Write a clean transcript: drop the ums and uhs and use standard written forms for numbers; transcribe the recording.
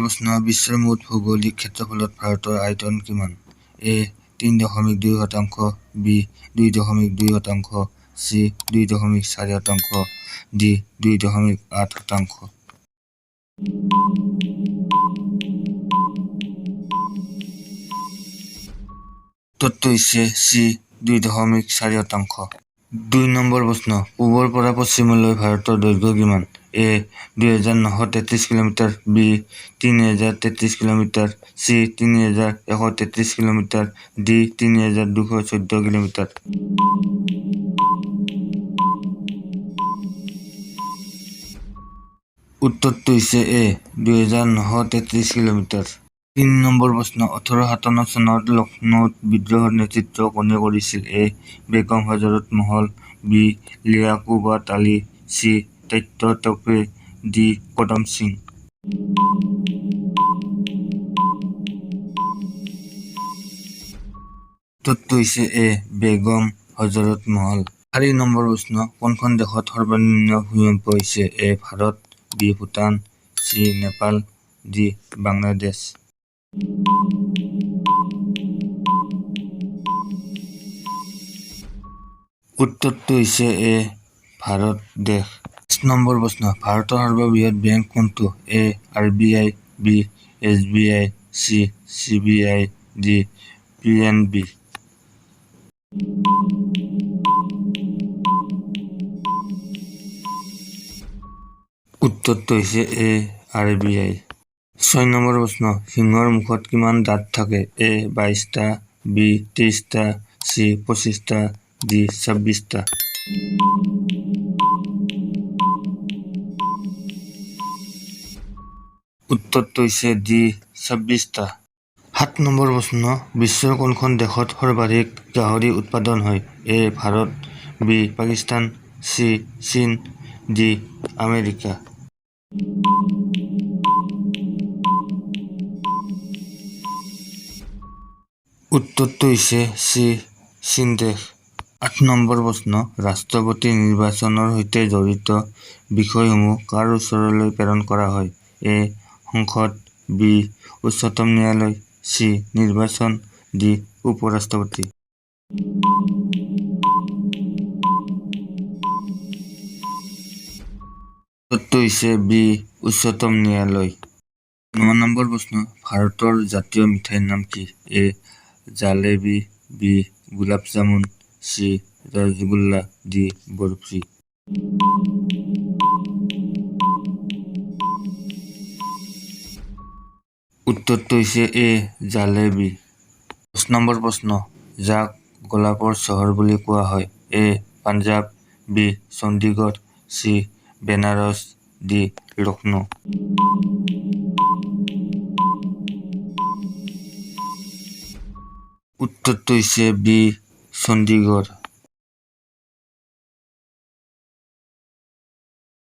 প্ৰশ্ন বিশ্বৰ মুঠ ভৌগোলিক ক্ষেত্ৰফলত ভাৰতৰ আয়তন কিমান? এ ৩.২%, বি ২.২%, চি ২.৪%, ডি ২.৮%। উত্তৰটো হৈছে চি ২.৪%। ২ নম্বৰ প্ৰশ্ন পূবৰ পৰা পশ্চিমলৈ ভাৰতৰ দৈৰ্ঘ্য কিমান? এ ২,৯৩৩ কিলোমিটাৰ, বি ৩,০৩৩ কিলোমিটাৰ, চি ৩,১৩৩ কিলোমিটাৰ, ডি ৩,২১৪ কিলোমিটাৰ। উত্তৰটো হৈছে এ ২,৯৩৩ কিলোমিটাৰ। ৩ নম্বৰ প্ৰশ্ন ১৮৫৭ চনত লক্ষ্ণৌত বিদ্ৰোহৰ নেতৃত্ব কোনে কৰিছিল? এ বেগম হজৰত মহল, বি লিয়াকুবাত আলী, চি তাত্য টপে, ডি কদম সিং। উত্তৰটো হৈছে এ বেগম হজৰত মহল। ৪ নম্বৰ প্ৰশ্ন কোনখন দেশত সৰ্বনিম্ন ভূমিকম্প হৈছে? A Bharat, B Bhutan, C Nepal, D Bangladesh. উত্তৰটো হৈছে এ ভাৰত দেশ। ৫ নম্বৰ প্ৰশ্ন ভাৰতৰ সৰ্ববৃহৎ বেংক কোনটো? A RBI, B SBI, C CBI, D PNB। উত্তৰটো হৈছে এ RBI। ৬ নম্বৰ প্ৰশ্ন সিংহৰ মুখত কিমান দাঁত থাকে? এ ২২টা, বি ২৩টা, চি ২৫টা, ডি ২৬টা। উত্তৰটো হৈছে ডি ২৬টা। ৭ নম্বৰ প্ৰশ্ন বিশ্বৰ কোনখন দেশত সৰ্বাধিক গাহৰি উৎপাদন হয়? এ ভাৰত, বি পাকিস্তান, চি চীন, ডি আমেৰিকা। উত্তৰটো হৈছে চি চীন দেশ। ৮ নম্বৰ প্ৰশ্ন ৰাষ্ট্ৰপতি নিৰ্বাচনৰ সৈতে জড়িত বিষয়সমূহ কাৰ ওচৰলৈ প্ৰেৰণ কৰা হয়? এ সংসদ, বি উচ্চতম ন্যায়ালয়, চি নিৰ্বাচন, ডি উপ-ৰাষ্ট্ৰপতি। উত্তৰটো হৈছে বি উচ্চতম ন্যায়ালয়। ৯ নম্বৰ প্ৰশ্ন ভাৰতৰ জাতীয় মিঠাইৰ নাম কি? এ জালেবি, বি গোলাপ জামুন, চি ৰসগোল্লা, ডি বৰফি। উত্তৰটো হৈছে এ জালেবি। ১০ নম্বৰ প্ৰশ্ন যাক গোলাপৰ চহৰ বুলি কোৱা হয়? A Punjab, B Chandigarh, C Benaras, D Lucknow. উত্তৰটো হৈছে বি চণ্ডীগড়।